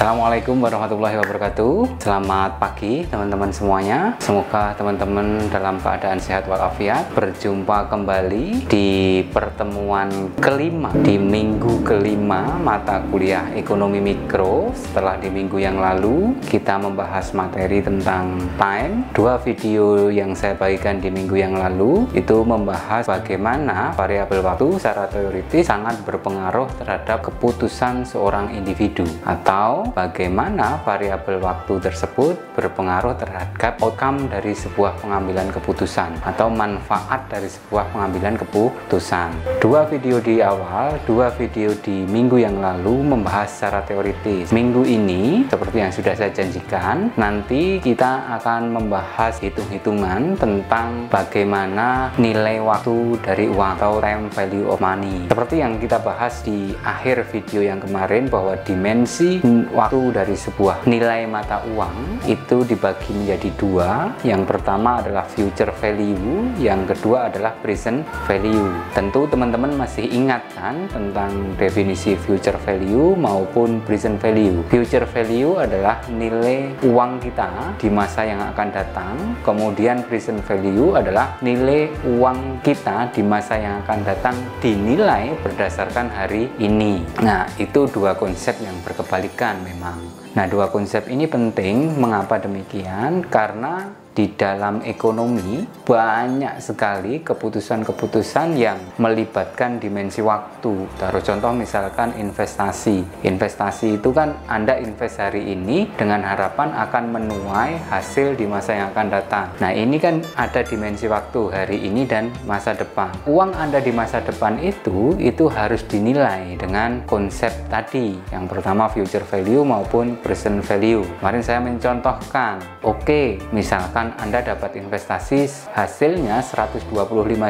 Assalamualaikum warahmatullahi wabarakatuh. Selamat pagi teman-teman semuanya. Semoga teman-teman dalam keadaan sehat walafiat. Berjumpa kembali di pertemuan kelima di minggu kelima mata kuliah ekonomi mikro. Setelah di minggu yang lalu kita membahas materi tentang time. Dua video yang saya bagikan di minggu yang lalu itu membahas bagaimana variabel waktu secara teoritis sangat berpengaruh terhadap keputusan seorang individu, atau bagaimana variabel waktu tersebut berpengaruh terhadap outcome dari sebuah pengambilan keputusan atau manfaat dari sebuah pengambilan keputusan. Dua video di awal, dua video di minggu yang lalu membahas secara teoritis. Minggu ini, seperti yang sudah saya janjikan, nanti kita akan membahas hitung-hitungan tentang bagaimana nilai waktu dari uang atau time value of money. Seperti yang kita bahas di akhir video yang kemarin, bahwa dimensi waktu dari sebuah nilai mata uang itu dibagi menjadi dua. Yang pertama adalah future value, yang kedua adalah present value. Tentu teman-teman masih ingat kan tentang definisi future value maupun present value. Future value adalah nilai uang kita di masa yang akan datang, kemudian present value adalah nilai uang kita di masa yang akan datang dinilai berdasarkan hari ini. Nah, itu dua konsep yang berkebalikan memang. Nah, dua konsep ini penting. Mengapa demikian? Karena di dalam ekonomi banyak sekali keputusan-keputusan yang melibatkan dimensi waktu. Taruh contoh misalkan investasi. Investasi itu kan Anda invest hari ini dengan harapan akan menuai hasil di masa yang akan datang. Nah, ini kan ada dimensi waktu hari ini dan masa depan. Uang Anda di masa depan itu harus dinilai dengan konsep tadi. Yang pertama future value maupun present value. Kemarin saya mencontohkan, oke, misalkan Anda dapat investasi hasilnya 125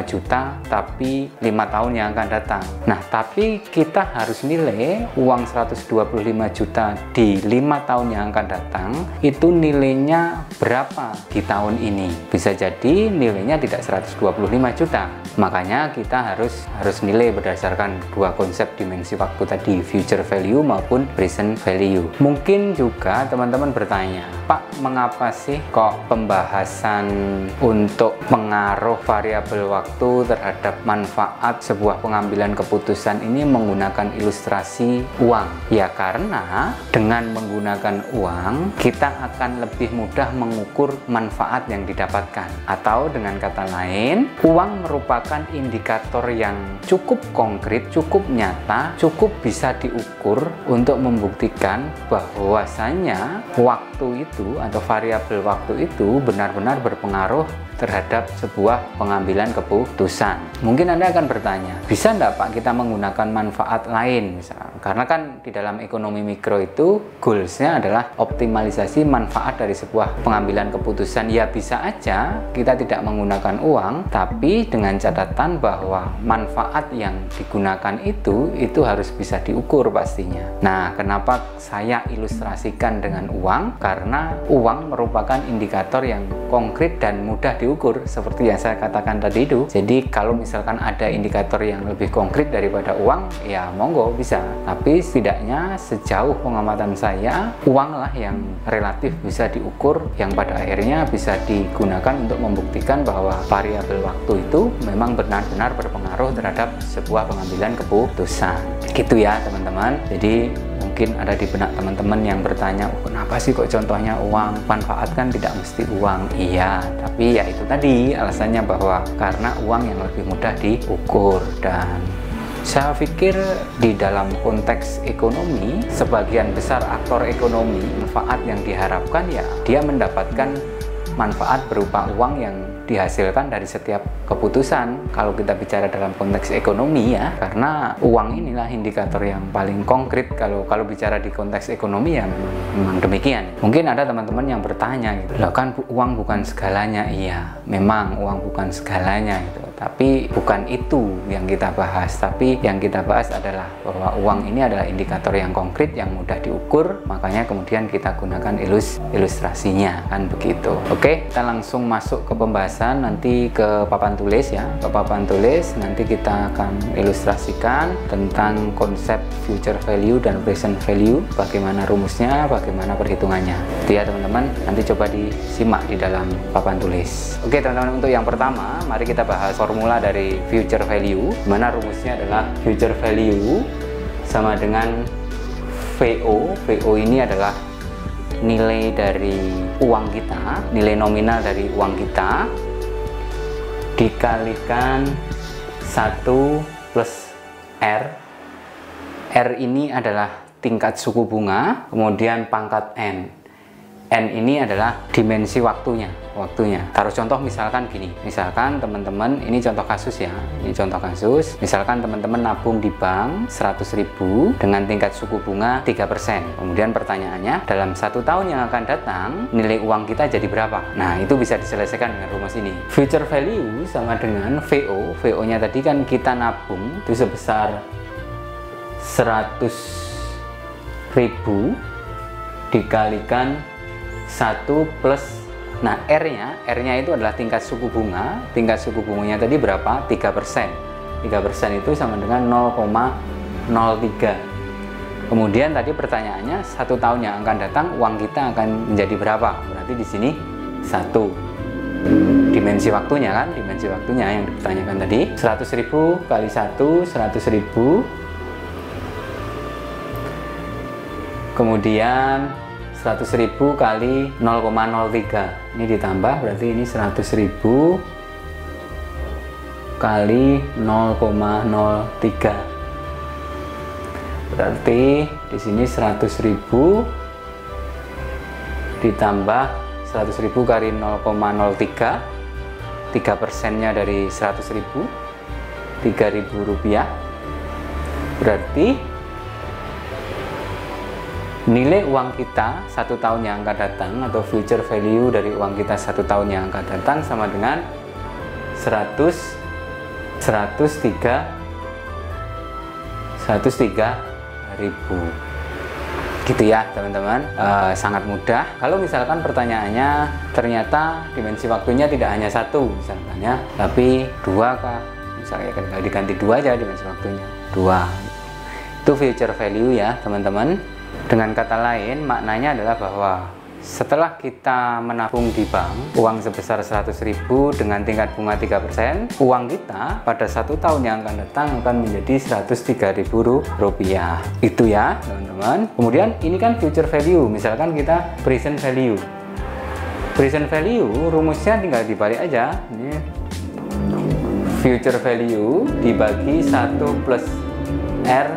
juta tapi 5 tahun yang akan datang. Nah, tapi kita harus nilai uang 125 juta di 5 tahun yang akan datang itu nilainya berapa di tahun ini. Bisa jadi nilainya tidak 125 juta. Makanya kita harus nilai berdasarkan dua konsep dimensi waktu tadi, future value maupun present value. Mungkin juga teman-teman bertanya, Pak, mengapa sih kok pembahasan untuk pengaruh variabel waktu terhadap manfaat sebuah pengambilan keputusan ini menggunakan ilustrasi uang? Ya, karena dengan menggunakan uang kita akan lebih mudah mengukur manfaat yang didapatkan, atau dengan kata lain, uang merupakan indikator yang cukup konkret, cukup nyata, cukup bisa diukur untuk membuktikan bahwasanya waktu itu atau variabel waktu itu benar-benar berpengaruh terhadap sebuah pengambilan keputusan. Mungkin Anda akan bertanya, bisa enggak Pak kita menggunakan manfaat lain misalnya? Karena kan di dalam ekonomi mikro itu goalsnya adalah optimalisasi manfaat dari sebuah pengambilan keputusan. Ya, bisa aja kita tidak menggunakan uang, tapi dengan catatan bahwa manfaat yang digunakan itu harus bisa diukur pastinya. Nah, kenapa saya ilustrasikan dengan uang? Karena uang merupakan indikator yang konkret dan mudah diukur seperti yang saya katakan tadi itu. Jadi kalau misalkan ada indikator yang lebih konkret daripada uang, ya monggo bisa. Tapi setidaknya sejauh pengamatan saya, uanglah yang relatif bisa diukur, yang pada akhirnya bisa digunakan untuk membuktikan bahwa variabel waktu itu memang benar-benar berpengaruh terhadap sebuah pengambilan keputusan. Gitu ya teman-teman. Jadi mungkin ada di benak teman-teman yang bertanya, kenapa sih kok contohnya uang? Manfaat kan tidak mesti uang. Iya, tapi ya itu tadi alasannya, bahwa karena uang yang lebih mudah diukur. Dan saya pikir di dalam konteks ekonomi, sebagian besar aktor ekonomi, manfaat yang diharapkan ya dia mendapatkan manfaat berupa uang yang dihasilkan dari setiap keputusan. Kalau kita bicara dalam konteks ekonomi ya, karena uang inilah indikator yang paling konkret kalau bicara di konteks ekonomi ya, memang demikian. Mungkin ada teman-teman yang bertanya gitu, loh kan uang bukan segalanya. Iya, memang uang bukan segalanya gitu. Tapi bukan itu yang kita bahas, tapi yang kita bahas adalah bahwa uang ini adalah indikator yang konkret, yang mudah diukur, makanya kemudian kita gunakan ilustrasinya, kan begitu. Oke, kita langsung masuk ke pembahasan, nanti ke papan tulis ya. Ke papan tulis nanti kita akan ilustrasikan tentang konsep future value dan present value, bagaimana rumusnya, bagaimana perhitungannya. Itu ya teman-teman, nanti coba disimak di dalam papan tulis. Oke teman-teman, untuk yang pertama mari kita bahas formula dari future value, mana rumusnya adalah future value sama dengan VO. VO ini adalah nilai dari uang kita, nilai nominal dari uang kita dikalikan 1 plus R. R ini adalah tingkat suku bunga, kemudian pangkat N. N ini adalah dimensi waktunya. Taruh contoh misalkan gini, misalkan teman-teman, ini contoh kasus ya, ini contoh kasus, misalkan teman-teman nabung di bank 100.000 dengan tingkat suku bunga 3%. Kemudian pertanyaannya, dalam 1 tahun yang akan datang, nilai uang kita jadi berapa? Nah, itu bisa diselesaikan dengan rumus ini. Future value sama dengan VO. VO-nya tadi kan kita nabung itu sebesar 100.000 dikalikan 1 plus, nah R-nya itu adalah tingkat suku bunga. Tingkat suku bunganya tadi berapa? 3%. 3% itu sama dengan 0,03. Kemudian tadi pertanyaannya, 1 tahun yang akan datang uang kita akan menjadi berapa? Berarti di sini 1. Dimensi waktunya kan, dimensi waktunya yang dipertanyakan tadi. 100.000 kali 1, 100.000. Kemudian 100.000 kali 0,03, ini ditambah, berarti ini 100.000 kali 0,03, berarti di sini 100.000 ditambah 100.000 kali 0,03, 3%-nya dari 100.000, Rp3.000, berarti nilai uang kita 1 tahun yang akan datang, atau future value dari uang kita 1 tahun yang akan datang sama dengan 103.000. Gitu ya teman-teman, sangat mudah. Kalau misalkan pertanyaannya ternyata dimensi waktunya tidak hanya 1 misalkan ya, tapi 2 kah, misalnya diganti 2 aja dimensi waktunya 2. Itu future value ya teman-teman. Dengan kata lain, maknanya adalah bahwa setelah kita menabung di bank uang sebesar 100.000 dengan tingkat bunga 3%, uang kita pada 1 tahun yang akan datang akan menjadi Rp103.000. Itu ya teman-teman. Kemudian ini kan future value, misalkan kita present value. Present value rumusnya tinggal dibalik aja. Ini future value dibagi 1 plus R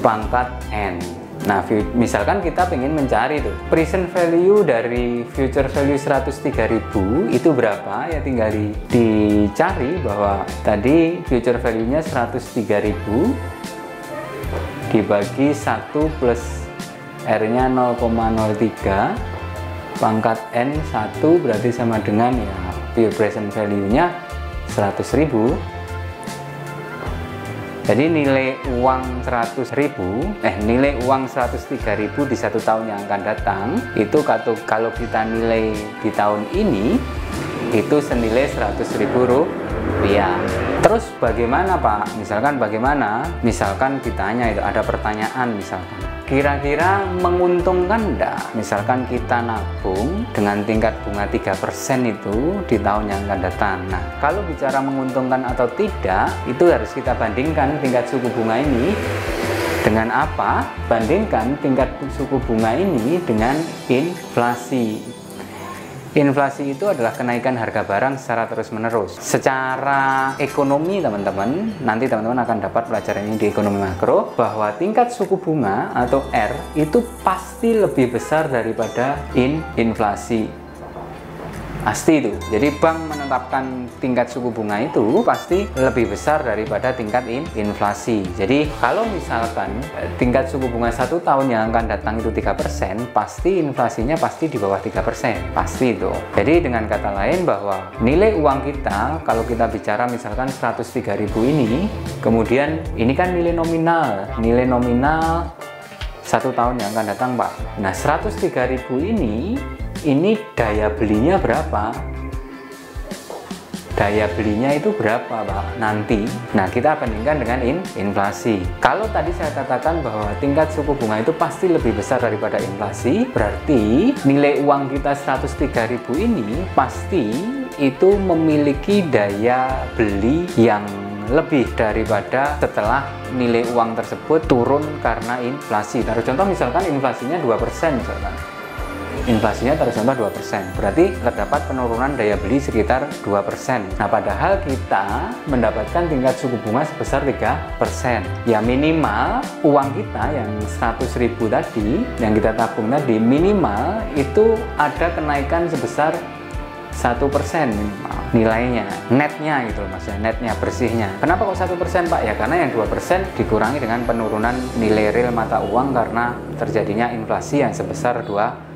pangkat N. Nah, misalkan kita pengen mencari tuh present value dari future value 103.000 itu berapa, ya tinggal dicari bahwa tadi future value-nya 103.000 dibagi 1 plus R-nya 0,03 pangkat N 1, berarti sama dengan ya present value-nya 100.000. Jadi nilai uang 103.000 di 1 tahun yang akan datang itu kalau kita nilai di tahun ini itu senilai Rp100.000. Terus bagaimana Pak? Misalkan ditanya, itu ada pertanyaan, misalkan kira-kira menguntungkan enggak misalkan kita nabung dengan tingkat bunga 3% itu di tahun yang akan datang. Nah, kalau bicara menguntungkan atau tidak, itu harus kita bandingkan tingkat suku bunga ini dengan apa? Bandingkan tingkat suku bunga ini dengan inflasi. Inflasi itu adalah kenaikan harga barang secara terus-menerus. Secara ekonomi teman-teman, nanti teman-teman akan dapat pelajaran ini di ekonomi makro, bahwa tingkat suku bunga atau R itu pasti lebih besar daripada inflasi. Pasti itu. Jadi bank menetapkan tingkat suku bunga itu pasti lebih besar daripada tingkat inflasi. Jadi kalau misalkan tingkat suku bunga 1 tahun yang akan datang itu 3%, pasti inflasinya pasti di bawah 3%. Pasti itu. Jadi dengan kata lain bahwa nilai uang kita, kalau kita bicara misalkan 103.000 ini, kemudian ini kan nilai nominal 1 tahun yang akan datang, Pak. Nah, 103.000 ini daya belinya berapa? Daya belinya itu berapa, Pak? Nanti. Nah, kita bandingkan dengan inflasi. Kalau tadi saya katakan bahwa tingkat suku bunga itu pasti lebih besar daripada inflasi, berarti nilai uang kita 103.000 ini pasti itu memiliki daya beli yang lebih daripada setelah nilai uang tersebut turun karena inflasi. Taruh contoh misalkan inflasinya 2% misalkan. Inflasinya taruh contoh 2%, berarti terdapat penurunan daya beli sekitar 2%. Nah, padahal kita mendapatkan tingkat suku bunga sebesar 3%. Ya minimal uang kita yang 100.000 tadi, yang kita tabung tadi, minimal itu ada kenaikan sebesar 1% minimal nilainya, netnya gitu loh, maksudnya netnya, bersihnya. Kenapa kok 1%, Pak? Ya karena yang 2% dikurangi dengan penurunan nilai real mata uang karena terjadinya inflasi yang sebesar 2%.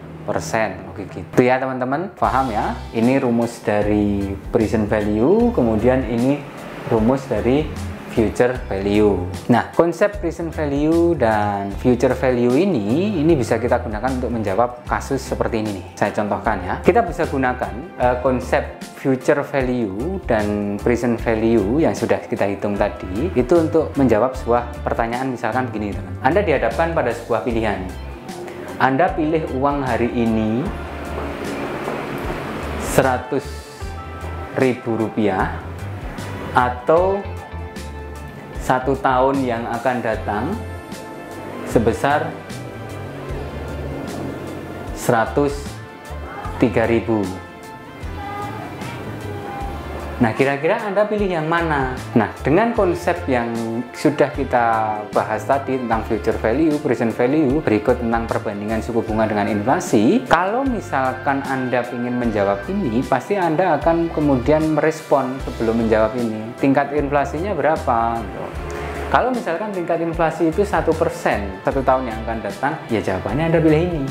Oke gitu ya teman-teman, paham ya? Ini rumus dari present value, kemudian ini rumus dari future value. Nah, konsep present value dan future value ini bisa kita gunakan untuk menjawab kasus seperti ini nih. Saya contohkan ya. Kita bisa gunakan konsep future value dan present value yang sudah kita hitung tadi itu untuk menjawab sebuah pertanyaan. Misalkan begini, teman. Anda dihadapkan pada sebuah pilihan. Anda pilih uang hari ini Rp100.000 atau 1 tahun yang akan datang sebesar 103.000. Nah, kira-kira Anda pilih yang mana? Nah, dengan konsep yang sudah kita bahas tadi tentang future value, present value, berikut tentang perbandingan suku bunga dengan inflasi, kalau misalkan Anda ingin menjawab ini, pasti Anda akan kemudian merespon sebelum menjawab ini. Tingkat inflasinya berapa? Kalau misalkan tingkat inflasi itu 1% 1 tahun yang akan datang, ya jawabannya Anda pilih ini.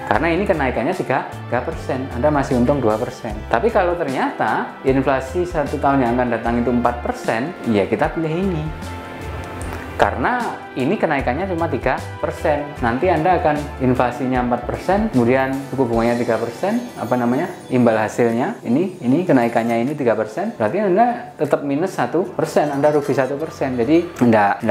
Karena ini kenaikannya 3%, Anda masih untung 2%. Tapi kalau ternyata inflasi 1 tahun yang akan datang itu 4%, ya kita pilih ini. Karena ini kenaikannya cuma 3%. Nanti Anda akan inflasinya 4%, kemudian suku bunganya 3%, imbal hasilnya, ini kenaikannya ini 3%, berarti Anda tetap minus 1%, Anda rugi 1%. Jadi enggak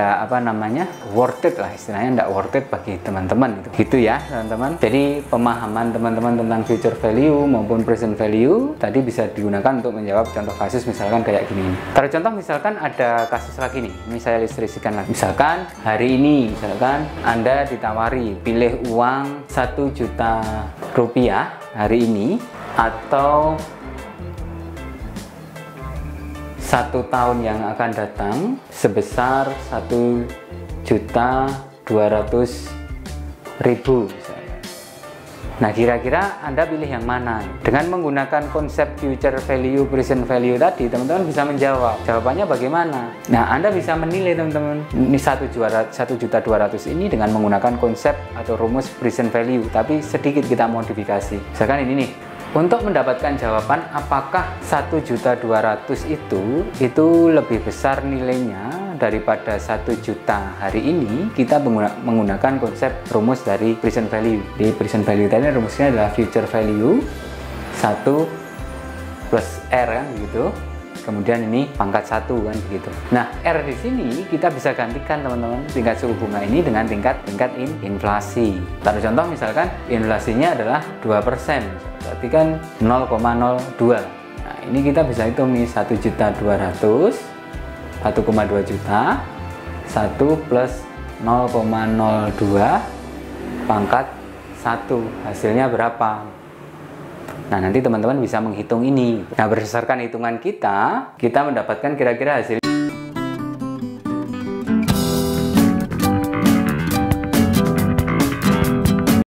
worth it lah istilahnya, enggak worth it bagi teman-teman gitu ya teman-teman. Jadi pemahaman teman-teman tentang future value maupun present value tadi bisa digunakan untuk menjawab contoh kasus misalkan kayak gini. Taruh contoh misalkan ada kasus lagi nih, ini saya ilustrasikan lagi. Misalkan hari ini, misalkan Anda ditawari pilih uang 1 juta rupiah hari ini atau 1 tahun yang akan datang sebesar 1.200.000 misalnya. Nah, kira-kira Anda pilih yang mana? Dengan menggunakan konsep future value, present value tadi, teman-teman bisa menjawab. Jawabannya bagaimana? Nah, Anda bisa menilai teman-teman. Ini 1.200.000 ini dengan menggunakan konsep atau rumus present value, tapi sedikit kita modifikasi. Misalkan ini nih. Untuk mendapatkan jawaban apakah 1.200.000 itu lebih besar nilainya daripada 1 juta hari ini, kita menggunakan konsep rumus dari present value. Di present value tadi rumusnya adalah future value 1 plus R kan begitu. Kemudian ini pangkat 1 kan begitu. Nah, R di sini kita bisa gantikan teman-teman tingkat suku bunga ini dengan tingkat inflasi. Taruh contoh misalkan inflasinya adalah 2%. Berarti kan 0,02. Nah, ini kita bisa hitung nih 1.200.000 1,2 juta 1 plus 0,02 pangkat 1, hasilnya berapa? Nah, nanti teman-teman bisa menghitung ini. Nah, berdasarkan hitungan kita mendapatkan kira-kira hasil